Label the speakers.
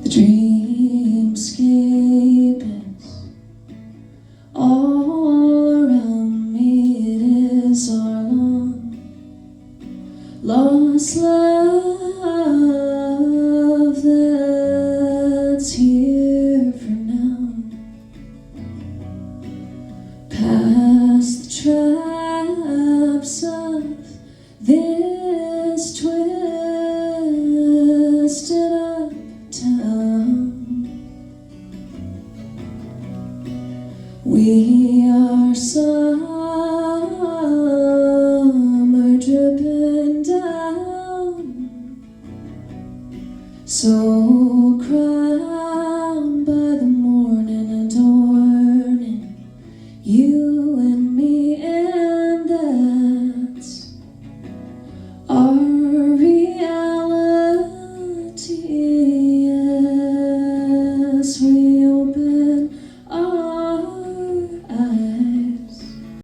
Speaker 1: The dreamscape is all around me. It is our long lost love that's here for now. Past the traps of this twisted up town. We are summer dripping down, so crowned by the morning, adorning you and me, and that's our reality as we open